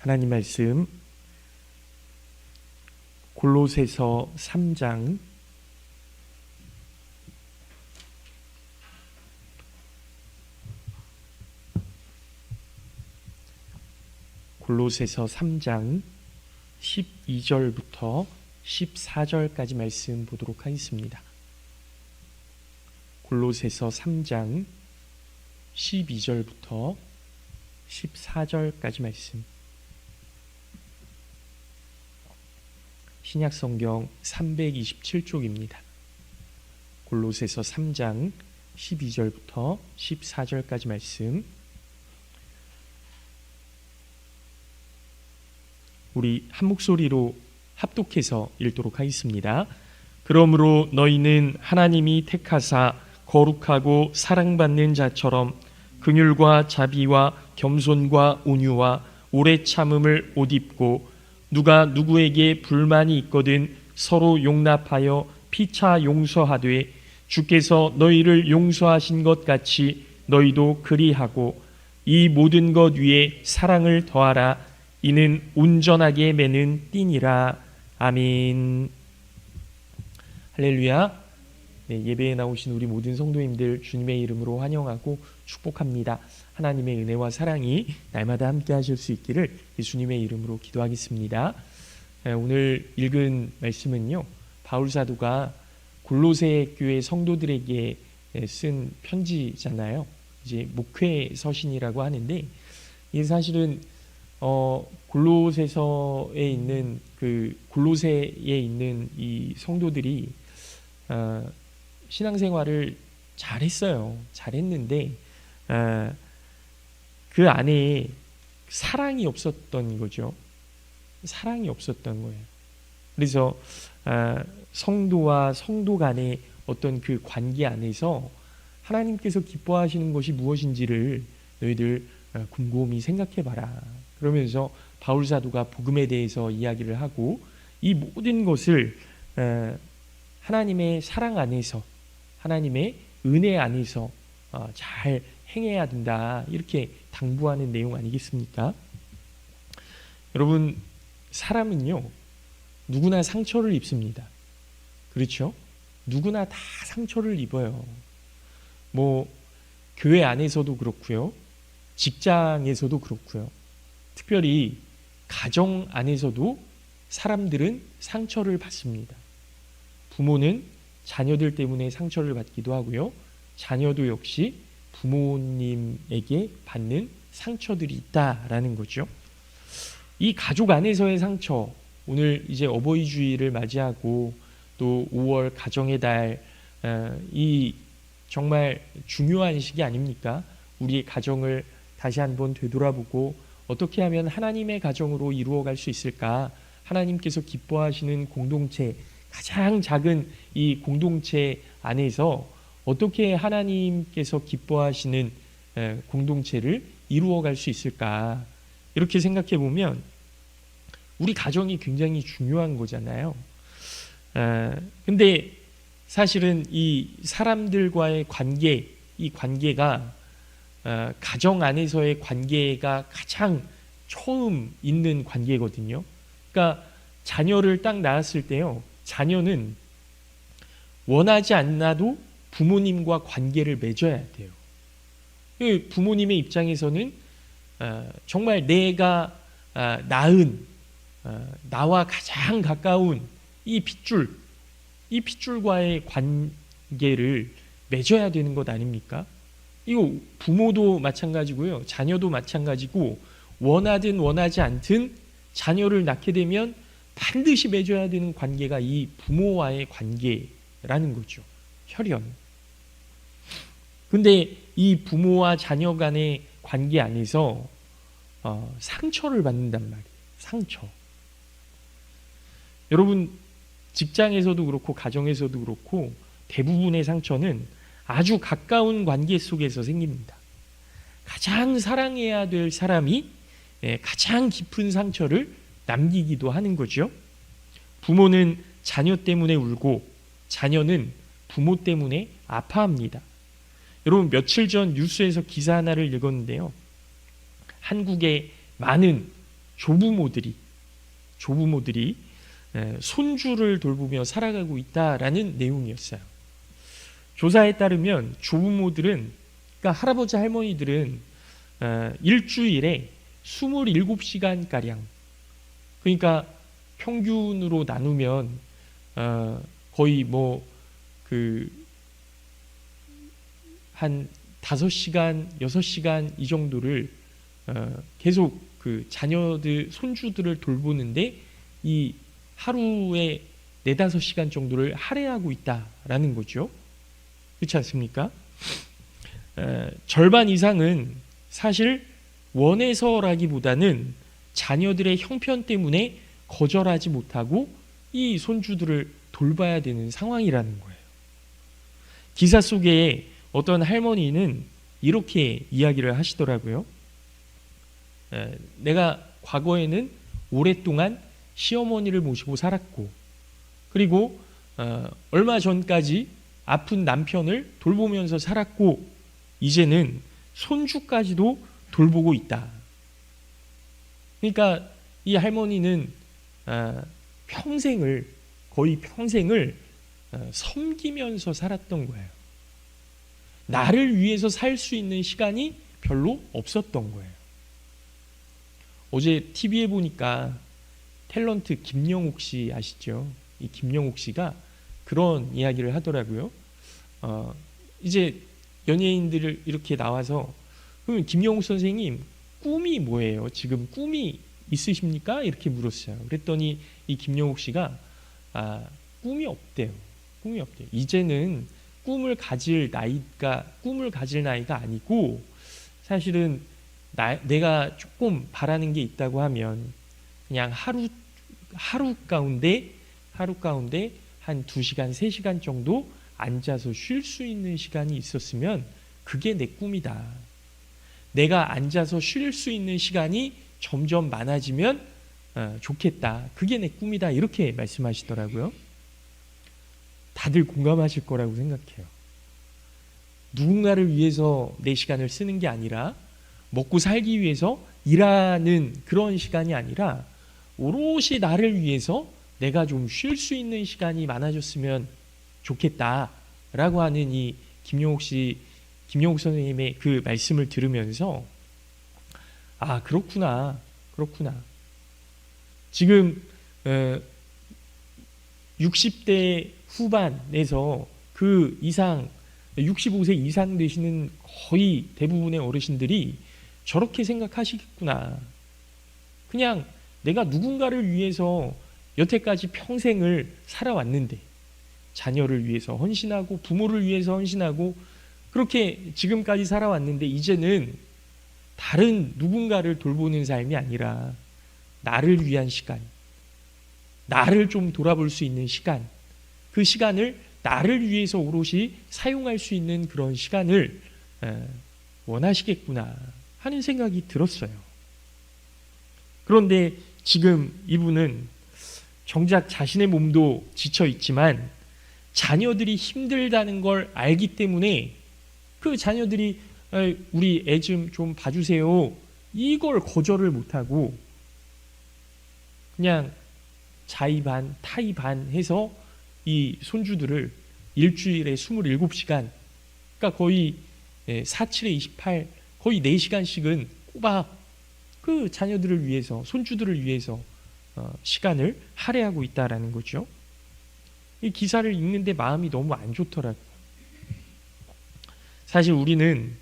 하나님 말씀 골로새서 3장 12절부터 14절까지 말씀 보도록 하겠습니다. 골로새서 3장 12절부터 14절까지 말씀. 신약성경 327쪽입니다. 골로새서 3장 12절부터 14절까지 말씀. 우리 한 목소리로 합독해서 읽도록 하겠습니다. 그러므로 너희는 하나님이 택하사 거룩하고 사랑받는 자처럼 긍휼과 자비와 겸손과 온유와 오래 참음을 옷 입고 누가 누구에게 불만이 있거든 서로 용납하여 피차 용서하되 주께서 너희를 용서하신 것 같이 너희도 그리하고 이 모든 것 위에 사랑을 더하라. 이는 온전하게 매는 띠니라. 아멘. 할렐루야. 네, 예배에 나오신 우리 모든 성도님들 주님의 이름으로 환영하고 축복합니다. 하나님의 은혜와 사랑이 날마다 함께 하실 수 있기를 예수님의 이름으로 기도하겠습니다. 오늘 읽은 말씀은요, 바울 사도가 골로새 교회 성도들에게 쓴 편지잖아요. 이제 목회 서신이라고 하는데, 이게 사실은 골로새서에 있는 골로새에 있는 이 성도들이 신앙생활을 잘했어요. 잘했는데 그 안에 사랑이 없었던 거죠. 사랑이 없었던 거예요. 그래서 성도와 성도 간의 어떤 그 관계 안에서 하나님께서 기뻐하시는 것이 무엇인지를 너희들 곰곰이 생각해봐라. 그러면서 바울 사도가 복음에 대해서 이야기를 하고 이 모든 것을 하나님의 사랑 안에서, 하나님의 은혜 안에서 잘 행해야 된다, 이렇게 당부하는 내용 아니겠습니까? 여러분, 사람은요 누구나 상처를 입습니다. 그렇죠? 누구나 다 상처를 입어요. 뭐 교회 안에서도 그렇고요, 직장에서도 그렇고요, 특별히 가정 안에서도 사람들은 상처를 받습니다. 부모는 자녀들 때문에 상처를 받기도 하고요, 자녀도 역시 부모님에게 받는 상처들이 있다라는 거죠. 이 가족 안에서의 상처, 오늘 이제 어버이 주일을 맞이하고 또 5월 가정의 달, 이 정말 중요한 시기 아닙니까? 우리의 가정을 다시 한번 되돌아보고 어떻게 하면 하나님의 가정으로 이루어갈 수 있을까? 하나님께서 기뻐하시는 공동체, 가장 작은 이 공동체 안에서 어떻게 하나님께서 기뻐하시는 공동체를 이루어갈 수 있을까? 이렇게 생각해 보면 우리 가정이 굉장히 중요한 거잖아요. 근데 사실은 이 사람들과의 관계, 이 관계가 가정 안에서의 관계가 가장 처음 있는 관계거든요. 그러니까 자녀를 딱 낳았을 때요, 자녀는 원하지 않아도 부모님과 관계를 맺어야 돼요. 부모님의 입장에서는 정말 내가 낳은, 나와 가장 가까운 이 핏줄과의 관계를 맺어야 되는 것 아닙니까? 이거 부모도 마찬가지고요, 자녀도 마찬가지고, 원하든 원하지 않든 자녀를 낳게 되면 반드시 맺어야 되는 관계가 이 부모와의 관계라는 거죠. 혈연. 근데 이 부모와 자녀 간의 관계 안에서 상처를 받는단 말이에요. 상처. 여러분, 직장에서도 그렇고 가정에서도 그렇고 대부분의 상처는 아주 가까운 관계 속에서 생깁니다. 가장 사랑해야 될 사람이 가장 깊은 상처를 남기기도 하는 거죠. 부모는 자녀 때문에 울고 자녀는 부모 때문에 아파합니다. 여러분, 며칠 전 뉴스에서 기사 하나를 읽었는데요, 한국의 많은 조부모들이 손주를 돌보며 살아가고 있다라는 내용이었어요. 조사에 따르면 조부모들은, 그러니까 할아버지 할머니들은 일주일에 27시간가량, 그러니까 평균으로 나누면 거의 한 5시간, 6시간 이 정도를 계속 그 자녀들, 손주들을 돌보는데 이 하루에 4-5시간 정도를 할애하고 있다라는 거죠. 그렇지 않습니까? 절반 이상은 사실 원해서라기보다는 자녀들의 형편 때문에 거절하지 못하고 이 손주들을 돌봐야 되는 상황이라는 거예요. 기사 속에 어떤 할머니는 이렇게 이야기를 하시더라고요. 내가 과거에는 오랫동안 시어머니를 모시고 살았고, 그리고 얼마 전까지 아픈 남편을 돌보면서 살았고, 이제는 손주까지도 돌보고 있다. 그러니까 이 할머니는 거의 평생을 섬기면서 살았던 거예요. 나를 위해서 살 수 있는 시간이 별로 없었던 거예요. 어제 TV에 보니까 탤런트 김영옥 씨 아시죠? 이 김영옥 씨가 그런 이야기를 하더라고요. 이제 연예인들을 이렇게 나와서, 그럼 김영옥 선생님 꿈이 뭐예요? 지금 꿈이 있으십니까? 이렇게 물었어요. 그랬더니 이 김영옥 씨가 꿈이 없대요. 꿈이 없대요. 이제는 꿈을 가질 나이가 아니고, 사실은 내가 조금 바라는 게 있다고 하면 그냥 하루 가운데 한 2시간, 3시간 정도 앉아서 쉴 수 있는 시간이 있었으면 그게 내 꿈이다. 내가 앉아서 쉴 수 있는 시간이 점점 많아지면 좋겠다. 그게 내 꿈이다. 이렇게 말씀하시더라고요. 다들 공감하실 거라고 생각해요. 누군가를 위해서 내 시간을 쓰는 게 아니라, 먹고 살기 위해서 일하는 그런 시간이 아니라, 오롯이 나를 위해서 내가 좀 쉴 수 있는 시간이 많아졌으면 좋겠다라고 하는 이 김용옥 선생님의 그 말씀을 들으면서, 그렇구나. 지금 60대 후반에서 그 이상 65세 이상 되시는 거의 대부분의 어르신들이 저렇게 생각하시겠구나. 그냥 내가 누군가를 위해서 여태까지 평생을 살아왔는데, 자녀를 위해서 헌신하고 부모를 위해서 헌신하고 그렇게 지금까지 살아왔는데, 이제는 다른 누군가를 돌보는 삶이 아니라 나를 위한 시간, 나를 좀 돌아볼 수 있는 시간, 그 시간을 나를 위해서 오롯이 사용할 수 있는 그런 시간을 원하시겠구나 하는 생각이 들었어요. 그런데 지금 이분은 정작 자신의 몸도 지쳐 있지만 자녀들이 힘들다는 걸 알기 때문에 그 자녀들이 우리 애 좀 봐주세요, 이걸 거절을 못하고 그냥 자의 반 타의 반 해서 이 손주들을 일주일에 27시간, 그러니까 거의 4-7에 28, 거의 4시간씩은 꼬박 그 자녀들을 위해서, 손주들을 위해서 시간을 할애하고 있다라는 거죠. 이 기사를 읽는데 마음이 너무 안 좋더라고요. 사실 우리는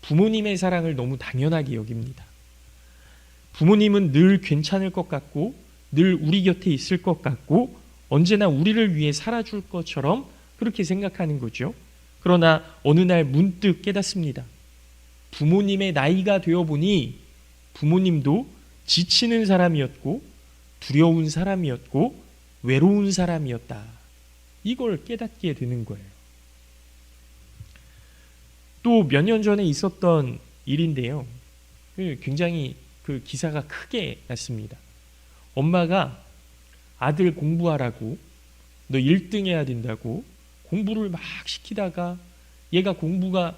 부모님의 사랑을 너무 당연하게 여깁니다. 부모님은 늘 괜찮을 것 같고, 늘 우리 곁에 있을 것 같고, 언제나 우리를 위해 살아줄 것처럼 그렇게 생각하는 거죠. 그러나 어느 날 문득 깨닫습니다. 부모님의 나이가 되어 보니 부모님도 지치는 사람이었고, 두려운 사람이었고, 외로운 사람이었다. 이걸 깨닫게 되는 거예요. 또 몇 년 전에 있었던 일인데요. 굉장히 그 기사가 크게 났습니다. 엄마가 아들 공부하라고, 너 1등 해야 된다고 공부를 막 시키다가 얘가 공부가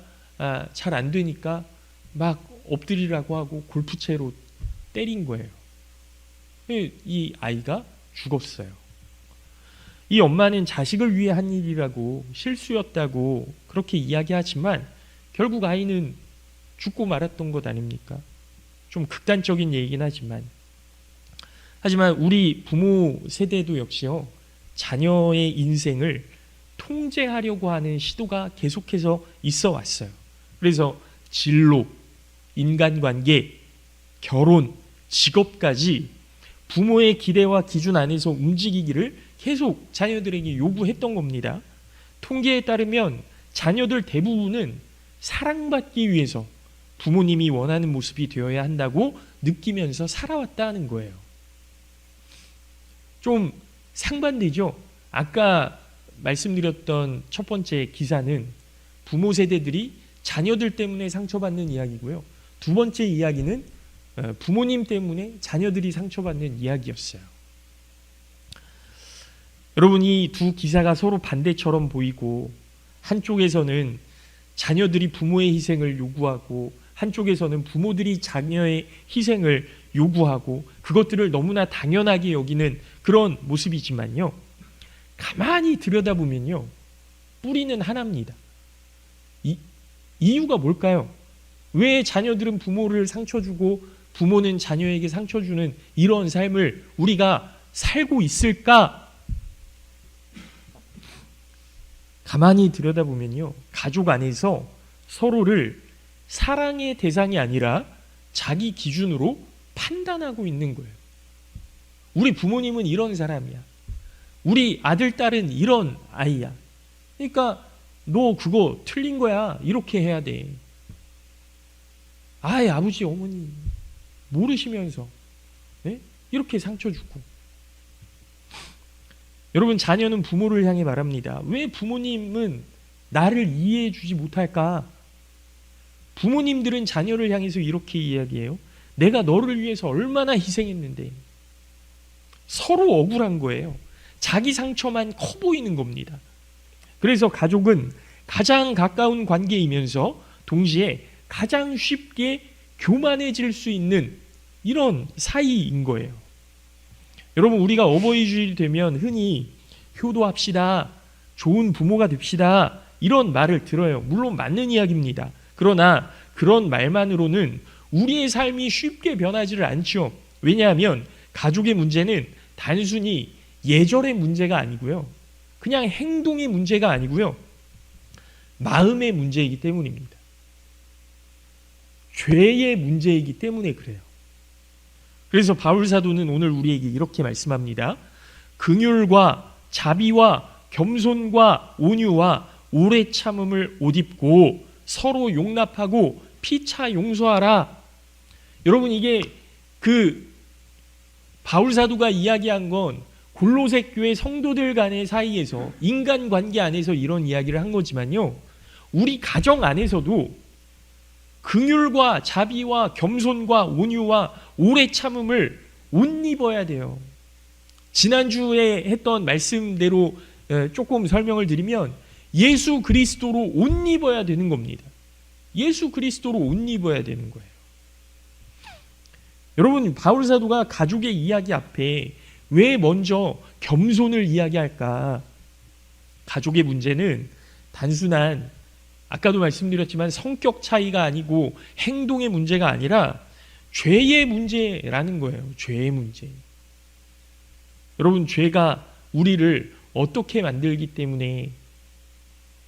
잘 안 되니까 막 엎드리라고 하고 골프채로 때린 거예요. 이 아이가 죽었어요. 이 엄마는 자식을 위해 한 일이라고, 실수였다고 그렇게 이야기하지만 결국 아이는 죽고 말았던 것 아닙니까? 좀 극단적인 얘기긴 하지만 우리 부모 세대도 역시요, 자녀의 인생을 통제하려고 하는 시도가 계속해서 있어 왔어요. 그래서 진로, 인간관계, 결혼, 직업까지 부모의 기대와 기준 안에서 움직이기를 계속 자녀들에게 요구했던 겁니다. 통계에 따르면 자녀들 대부분은 사랑받기 위해서 부모님이 원하는 모습이 되어야 한다고 느끼면서 살아왔다는 거예요. 좀 상반되죠? 아까 말씀드렸던 첫 번째 기사는 부모 세대들이 자녀들 때문에 상처받는 이야기고요. 두 번째 이야기는 부모님 때문에 자녀들이 상처받는 이야기였어요. 여러분, 이 두 기사가 서로 반대처럼 보이고, 한쪽에서는 자녀들이 부모의 희생을 요구하고, 한쪽에서는 부모들이 자녀의 희생을 요구하고, 그것들을 너무나 당연하게 여기는 그런 모습이지만요, 가만히 들여다보면요, 뿌리는 하나입니다. 이유가 뭘까요? 왜 자녀들은 부모를 상처 주고 부모는 자녀에게 상처 주는 이런 삶을 우리가 살고 있을까? 가만히 들여다보면요, 가족 안에서 서로를 사랑의 대상이 아니라 자기 기준으로 판단하고 있는 거예요. 우리 부모님은 이런 사람이야. 우리 아들, 딸은 이런 아이야. 그러니까 너 그거 틀린 거야. 이렇게 해야 돼. 아이, 아버지, 어머니 모르시면서 이렇게 상처 주고. 여러분, 자녀는 부모를 향해 말합니다. 왜 부모님은 나를 이해해 주지 못할까? 부모님들은 자녀를 향해서 이렇게 이야기해요. 내가 너를 위해서 얼마나 희생했는데. 서로 억울한 거예요. 자기 상처만 커 보이는 겁니다. 그래서 가족은 가장 가까운 관계이면서 동시에 가장 쉽게 교만해질 수 있는 이런 사이인 거예요. 여러분, 우리가 어버이 주일 되면 흔히 효도합시다, 좋은 부모가 됩시다, 이런 말을 들어요. 물론 맞는 이야기입니다. 그러나 그런 말만으로는 우리의 삶이 쉽게 변하지를 않죠. 왜냐하면 가족의 문제는 단순히 예절의 문제가 아니고요, 그냥 행동의 문제가 아니고요, 마음의 문제이기 때문입니다. 죄의 문제이기 때문에 그래요. 그래서 바울 사도는 오늘 우리에게 이렇게 말씀합니다. 긍휼과 자비와 겸손과 온유와 오래 참음을 옷 입고 서로 용납하고 피차 용서하라. 여러분, 이게 바울 사도가 이야기한 건 골로새 교회 성도들 간의 사이에서, 인간관계 안에서 이런 이야기를 한 거지만요, 우리 가정 안에서도 긍휼과 자비와 겸손과 온유와 오래 참음을 옷 입어야 돼요. 지난주에 했던 말씀대로 조금 설명을 드리면 예수 그리스도로 옷 입어야 되는 겁니다. 예수 그리스도로 옷 입어야 되는 거예요. 여러분, 바울 사도가 가족의 이야기 앞에 왜 먼저 겸손을 이야기할까? 가족의 문제는 단순한, 아까도 말씀드렸지만 성격 차이가 아니고 행동의 문제가 아니라 죄의 문제라는 거예요. 죄의 문제. 여러분, 죄가 우리를 어떻게 만들기 때문에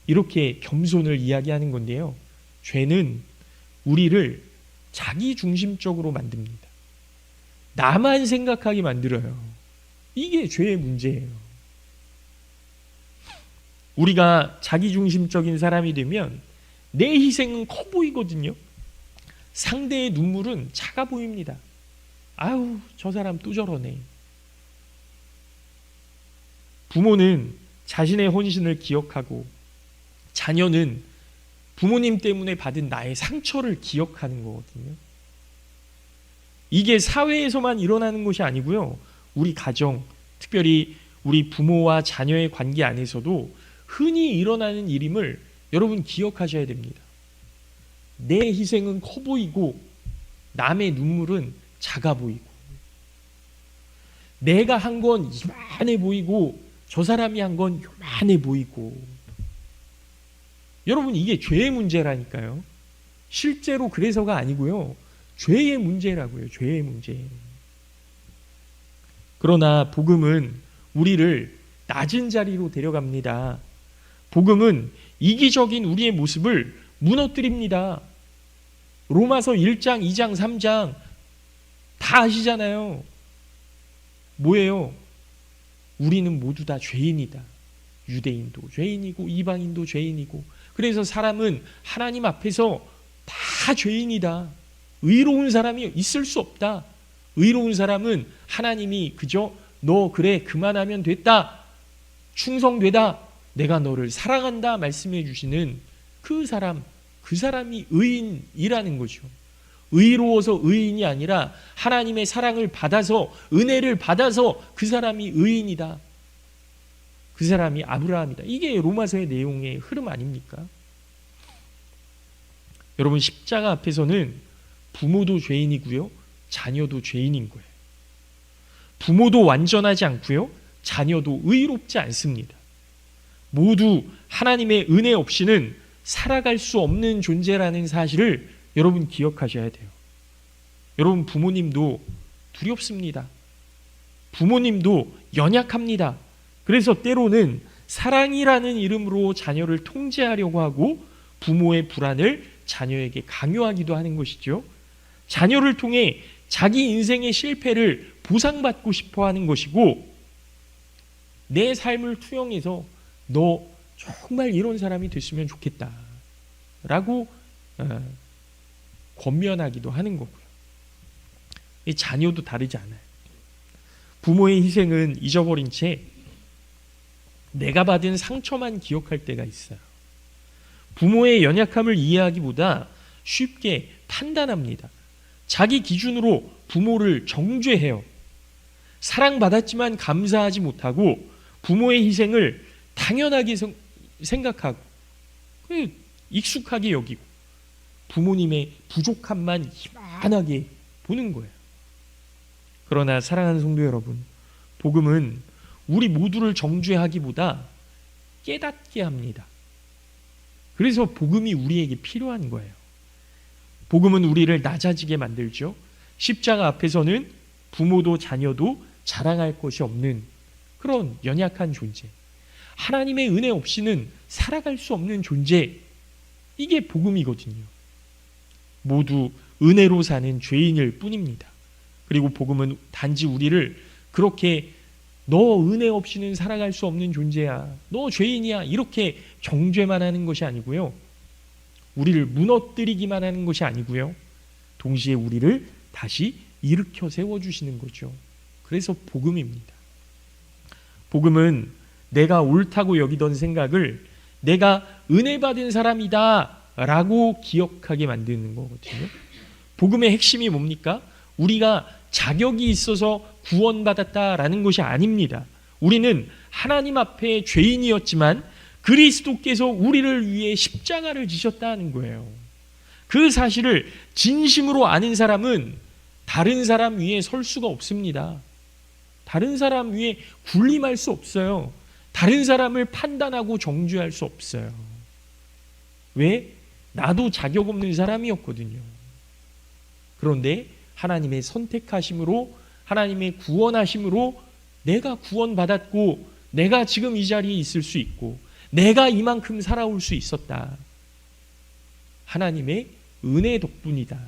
이렇게 겸손을 이야기하는 건데요, 죄는 우리를 자기중심적으로 만듭니다. 나만 생각하게 만들어요. 이게 죄의 문제예요. 우리가 자기중심적인 사람이 되면 내 희생은 커 보이거든요. 상대의 눈물은 작아 보입니다. 아유, 저 사람 또 저러네. 부모는 자신의 헌신을 기억하고, 자녀는 부모님 때문에 받은 나의 상처를 기억하는 거거든요. 이게 사회에서만 일어나는 것이 아니고요, 우리 가정, 특별히 우리 부모와 자녀의 관계 안에서도 흔히 일어나는 일임을 여러분 기억하셔야 됩니다. 내 희생은 커 보이고 남의 눈물은 작아 보이고. 내가 한 건 이만해 보이고 저 사람이 한 건 요만해 보이고. 여러분, 이게 죄의 문제라니까요. 실제로 그래서가 아니고요. 죄의 문제라고요. 죄의 문제. 그러나 복음은 우리를 낮은 자리로 데려갑니다. 복음은 이기적인 우리의 모습을 무너뜨립니다. 로마서 1장, 2장, 3장 다 아시잖아요. 뭐예요? 우리는 모두 다 죄인이다. 유대인도 죄인이고 이방인도 죄인이고, 그래서 사람은 하나님 앞에서 다 죄인이다. 의로운 사람이 있을 수 없다. 의로운 사람은 하나님이 그저 너 그래 그만하면 됐다, 충성되다, 내가 너를 사랑한다 말씀해 주시는 그 사람이 의인이라는 거죠. 의로워서 의인이 아니라 하나님의 사랑을 받아서, 은혜를 받아서 그 사람이 의인이다. 그 사람이 아브라함이다. 이게 로마서의 내용의 흐름 아닙니까? 여러분, 십자가 앞에서는 부모도 죄인이고요, 자녀도 죄인인 거예요. 부모도 완전하지 않고요, 자녀도 의롭지 않습니다. 모두 하나님의 은혜 없이는 살아갈 수 없는 존재라는 사실을 여러분 기억하셔야 돼요. 여러분, 부모님도 두렵습니다. 부모님도 연약합니다. 그래서 때로는 사랑이라는 이름으로 자녀를 통제하려고 하고 부모의 불안을 자녀에게 강요하기도 하는 것이죠. 자녀를 통해 자기 인생의 실패를 보상받고 싶어 하는 것이고, 내 삶을 투영해서 너 정말 이런 사람이 됐으면 좋겠다 라고 권면하기도 하는 거고요. 이 자녀도 다르지 않아요. 부모의 희생은 잊어버린 채 내가 받은 상처만 기억할 때가 있어요. 부모의 연약함을 이해하기보다 쉽게 판단합니다. 자기 기준으로 부모를 정죄해요. 사랑받았지만 감사하지 못하고 부모의 희생을 당연하게 생각하고 익숙하게 여기고 부모님의 부족함만 희만하게 보는 거예요. 그러나 사랑하는 성도 여러분, 복음은 우리 모두를 정죄하기보다 깨닫게 합니다. 그래서 복음이 우리에게 필요한 거예요. 복음은 우리를 낮아지게 만들죠. 십자가 앞에서는 부모도 자녀도 자랑할 것이 없는 그런 연약한 존재, 하나님의 은혜 없이는 살아갈 수 없는 존재, 이게 복음이거든요. 모두 은혜로 사는 죄인일 뿐입니다. 그리고 복음은 단지 우리를 그렇게 너 은혜 없이는 살아갈 수 없는 존재야, 너 죄인이야, 이렇게 정죄만 하는 것이 아니고요, 우리를 무너뜨리기만 하는 것이 아니고요, 동시에 우리를 다시 일으켜 세워주시는 거죠. 그래서 복음입니다. 복음은 내가 옳다고 여기던 생각을 내가 은혜 받은 사람이다 라고 기억하게 만드는 거거든요. 복음의 핵심이 뭡니까? 우리가 자격이 있어서 구원받았다라는 것이 아닙니다. 우리는 하나님 앞에 죄인이었지만 그리스도께서 우리를 위해 십자가를 지셨다는 거예요. 그 사실을 진심으로 아는 사람은 다른 사람 위에 설 수가 없습니다. 다른 사람 위에 군림할 수 없어요. 다른 사람을 판단하고 정죄할 수 없어요. 왜? 나도 자격 없는 사람이었거든요. 그런데 하나님의 선택하심으로, 하나님의 구원하심으로 내가 구원받았고 내가 지금 이 자리에 있을 수 있고 내가 이만큼 살아올 수 있었다. 하나님의 은혜 덕분이다.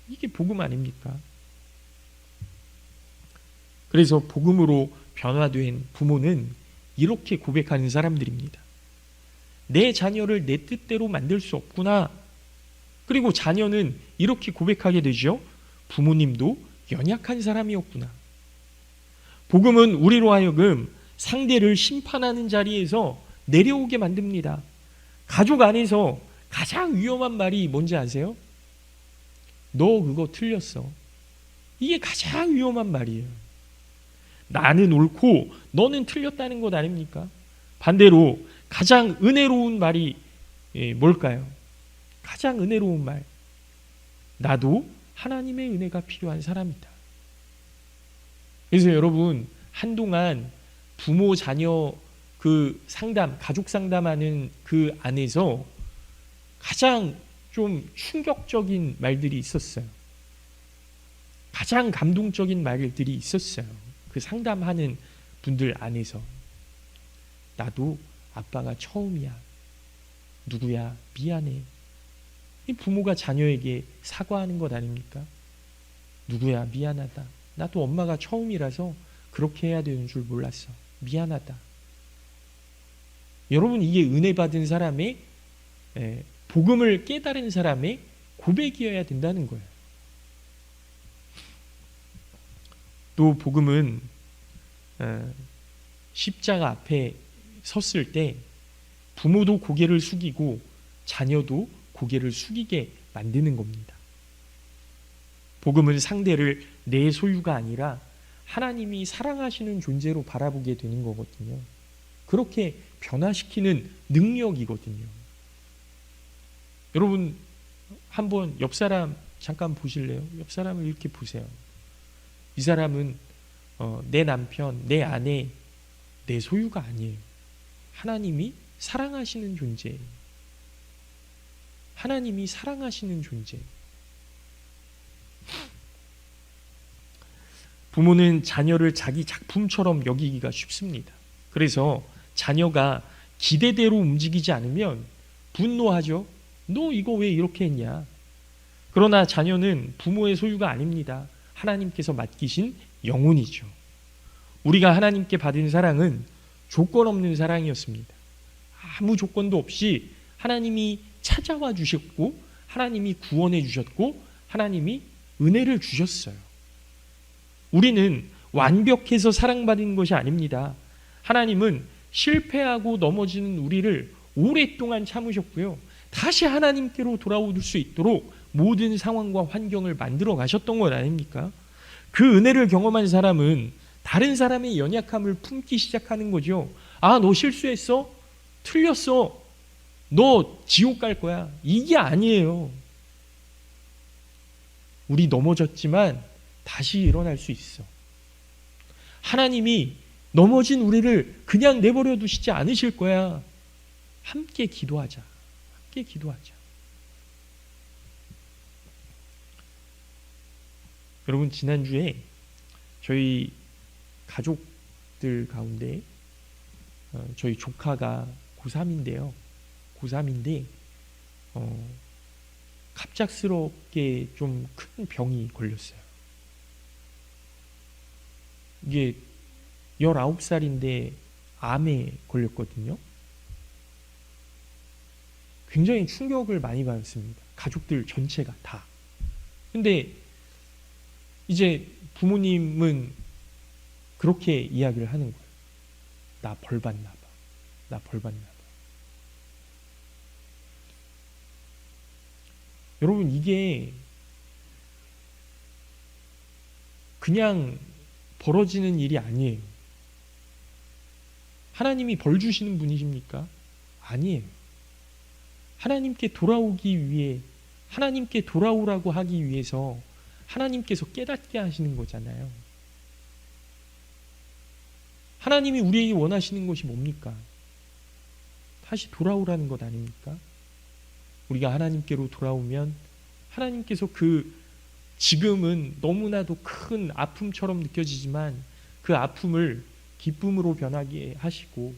이게 복음 아닙니까? 그래서 복음으로 변화된 부모는 이렇게 고백하는 사람들입니다. 내 자녀를 내 뜻대로 만들 수 없구나. 그리고 자녀는 이렇게 고백하게 되죠. 부모님도 연약한 사람이었구나. 복음은 우리로 하여금 상대를 심판하는 자리에서 내려오게 만듭니다. 가족 안에서 가장 위험한 말이 뭔지 아세요? 너 그거 틀렸어. 이게 가장 위험한 말이에요. 나는 옳고 너는 틀렸다는 것 아닙니까? 반대로 가장 은혜로운 말이 뭘까요? 가장 은혜로운 말, 나도 하나님의 은혜가 필요한 사람이다. 그래서 여러분, 한동안 부모 자녀 그 상담, 가족 상담하는 그 안에서 가장 좀 충격적인 말들이 있었어요. 가장 감동적인 말들이 있었어요. 그 상담하는 분들 안에서. 나도 아빠가 처음이야. 누구야? 미안해. 이 부모가 자녀에게 사과하는 것 아닙니까? 누구야? 미안하다. 나도 엄마가 처음이라서 그렇게 해야 되는 줄 몰랐어. 미안하다. 여러분, 이게 은혜 받은 사람의, 복음을 깨달은 사람의 고백이어야 된다는 거예요. 또 복음은 십자가 앞에 섰을 때 부모도 고개를 숙이고 자녀도 고개를 숙이게 만드는 겁니다. 복음은 상대를 내 소유가 아니라 하나님이 사랑하시는 존재로 바라보게 되는 거거든요. 그렇게 변화시키는 능력이거든요. 여러분, 한번 옆 사람 잠깐 보실래요? 옆 사람을 이렇게 보세요. 이 사람은 내 남편, 내 아내, 내 소유가 아니에요. 하나님이 사랑하시는 존재예요. 하나님이 사랑하시는 존재. 부모는 자녀를 자기 작품처럼 여기기가 쉽습니다. 그래서 자녀가 기대대로 움직이지 않으면 분노하죠. 너 이거 왜 이렇게 했냐? 그러나 자녀는 부모의 소유가 아닙니다. 하나님께서 맡기신 영혼이죠. 우리가 하나님께 받은 사랑은 조건 없는 사랑이었습니다. 아무 조건도 없이 하나님이 찾아와 주셨고, 하나님이 구원해 주셨고, 하나님이 은혜를 주셨어요. 우리는 완벽해서 사랑받은 것이 아닙니다. 하나님은 실패하고 넘어지는 우리를 오랫동안 참으셨고요. 다시 하나님께로 돌아올 수 있도록 모든 상황과 환경을 만들어 가셨던 것 아닙니까? 그 은혜를 경험한 사람은 다른 사람의 연약함을 품기 시작하는 거죠. 아, 너 실수했어? 틀렸어? 너 지옥 갈 거야? 이게 아니에요. 우리 넘어졌지만 다시 일어날 수 있어. 하나님이 넘어진 우리를 그냥 내버려 두시지 않으실 거야. 함께 기도하자. 함께 기도하자. 여러분, 지난주에 저희 가족들 가운데 저희 조카가 고3인데요. 고3인데 갑작스럽게 좀 큰 병이 걸렸어요. 이게 19살인데 암에 걸렸거든요. 굉장히 충격을 많이 받았습니다. 가족들 전체가 다. 근데 이제 부모님은 그렇게 이야기를 하는 거예요. 나 벌 받나 봐. 나 벌 받나 봐. 여러분, 이게 그냥 벌어지는 일이 아니에요. 하나님이 벌 주시는 분이십니까? 아니에요. 하나님께 돌아오기 위해, 하나님께 돌아오라고 하기 위해서 하나님께서 깨닫게 하시는 거잖아요. 하나님이 우리에게 원하시는 것이 뭡니까? 다시 돌아오라는 것 아닙니까? 우리가 하나님께로 돌아오면 하나님께서 지금은 너무나도 큰 아픔처럼 느껴지지만 그 아픔을 기쁨으로 변하게 하시고,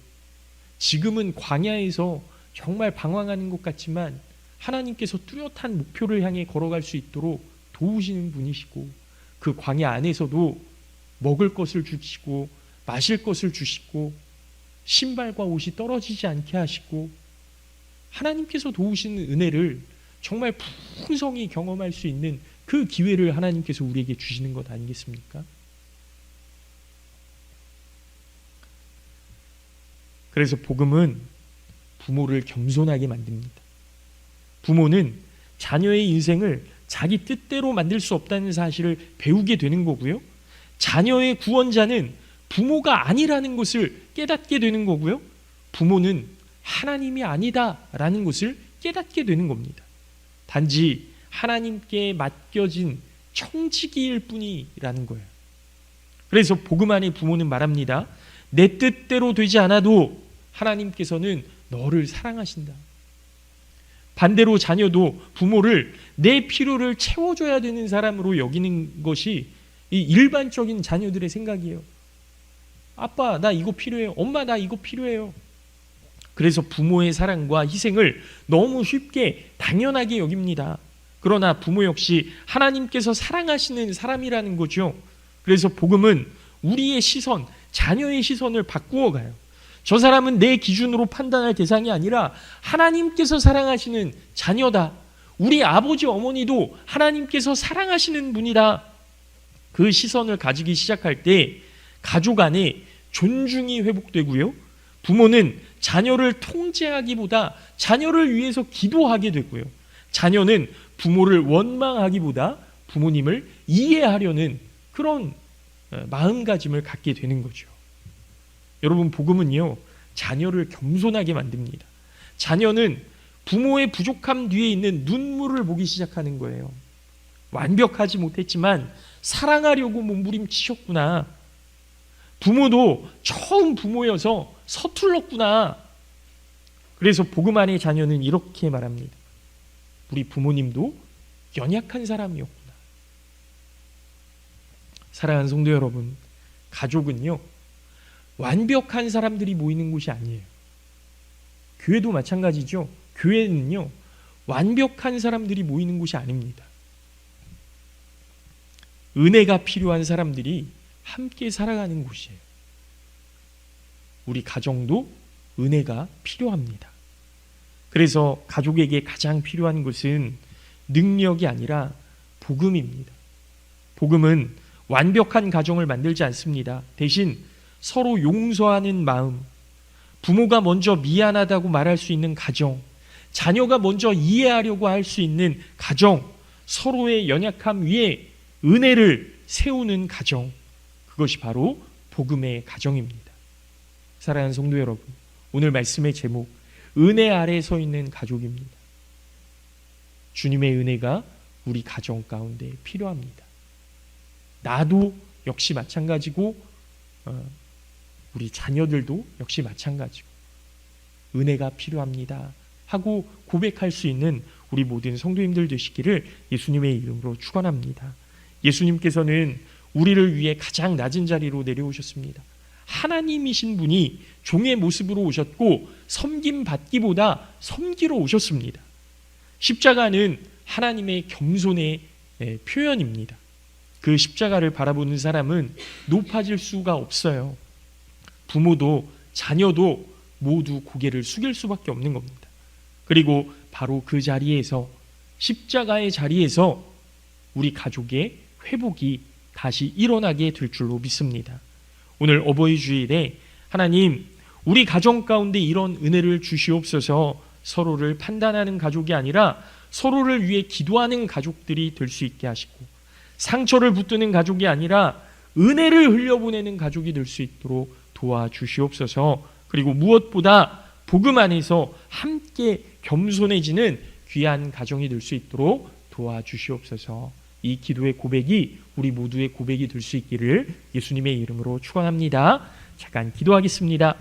지금은 광야에서 정말 방황하는 것 같지만 하나님께서 뚜렷한 목표를 향해 걸어갈 수 있도록 도우시는 분이시고, 그 광야 안에서도 먹을 것을 주시고 마실 것을 주시고 신발과 옷이 떨어지지 않게 하시고, 하나님께서 도우시는 은혜를 정말 풍성히 경험할 수 있는 그 기회를 하나님께서 우리에게 주시는 것 아니겠습니까? 그래서 복음은 부모를 겸손하게 만듭니다. 부모는 자녀의 인생을 자기 뜻대로 만들 수 없다는 사실을 배우게 되는 거고요. 자녀의 구원자는 부모가 아니라는 것을 깨닫게 되는 거고요. 부모는 하나님이 아니다라는 것을 깨닫게 되는 겁니다. 단지 하나님께 맡겨진 청지기일 뿐이라는 거예요. 그래서 복음 안의 부모는 말합니다. 내 뜻대로 되지 않아도 하나님께서는 너를 사랑하신다. 반대로 자녀도 부모를 내 필요를 채워줘야 되는 사람으로 여기는 것이 이 일반적인 자녀들의 생각이에요. 아빠, 나 이거 필요해요. 엄마, 나 이거 필요해요. 그래서 부모의 사랑과 희생을 너무 쉽게 당연하게 여깁니다. 그러나 부모 역시 하나님께서 사랑하시는 사람이라는 거죠. 그래서 복음은 우리의 시선, 자녀의 시선을 바꾸어 가요. 저 사람은 내 기준으로 판단할 대상이 아니라 하나님께서 사랑하시는 자녀다. 우리 아버지 어머니도 하나님께서 사랑하시는 분이다. 그 시선을 가지기 시작할 때 가족 안에 존중이 회복되고요. 부모는 자녀를 통제하기보다 자녀를 위해서 기도하게 되고요. 자녀는 부모를 원망하기보다 부모님을 이해하려는 그런 마음가짐을 갖게 되는 거죠. 여러분, 복음은요, 자녀를 겸손하게 만듭니다. 자녀는 부모의 부족함 뒤에 있는 눈물을 보기 시작하는 거예요. 완벽하지 못했지만 사랑하려고 몸부림치셨구나. 부모도 처음 부모여서 서툴렀구나. 그래서 복음 안의 자녀는 이렇게 말합니다. 우리 부모님도 연약한 사람이었구나. 사랑하는 성도 여러분, 가족은요, 완벽한 사람들이 모이는 곳이 아니에요. 교회도 마찬가지죠. 교회는요, 완벽한 사람들이 모이는 곳이 아닙니다. 은혜가 필요한 사람들이 함께 살아가는 곳이에요. 우리 가정도 은혜가 필요합니다. 그래서 가족에게 가장 필요한 것은 능력이 아니라 복음입니다. 복음은 완벽한 가정을 만들지 않습니다. 대신 서로 용서하는 마음, 부모가 먼저 미안하다고 말할 수 있는 가정, 자녀가 먼저 이해하려고 할 수 있는 가정, 서로의 연약함 위에 은혜를 세우는 가정, 그것이 바로 복음의 가정입니다. 사랑하는 성도 여러분, 오늘 말씀의 제목, 은혜 아래 서 있는 가족입니다. 주님의 은혜가 우리 가정 가운데 필요합니다. 나도 역시 마찬가지고 우리 자녀들도 역시 마찬가지고 은혜가 필요합니다 하고 고백할 수 있는 우리 모든 성도님들 되시기를 예수님의 이름으로 축원합니다. 예수님께서는 우리를 위해 가장 낮은 자리로 내려오셨습니다. 하나님이신 분이 종의 모습으로 오셨고 섬김받기보다 섬기러 오셨습니다. 십자가는 하나님의 겸손의 표현입니다. 그 십자가를 바라보는 사람은 높아질 수가 없어요. 부모도 자녀도 모두 고개를 숙일 수밖에 없는 겁니다. 그리고 바로 그 자리에서, 십자가의 자리에서 우리 가족의 회복이 다시 일어나게 될 줄로 믿습니다. 오늘 어버이 주일에 하나님, 우리 가정 가운데 이런 은혜를 주시옵소서. 서로를 판단하는 가족이 아니라 서로를 위해 기도하는 가족들이 될 수 있게 하시고, 상처를 붙드는 가족이 아니라 은혜를 흘려보내는 가족이 될 수 있도록 도와주시옵소서. 그리고 무엇보다 복음 안에서 함께 겸손해지는 귀한 가정이 될 수 있도록 도와주시옵소서. 이 기도의 고백이 우리 모두의 고백이 될 수 있기를 예수님의 이름으로 축원합니다. 잠깐 기도하겠습니다.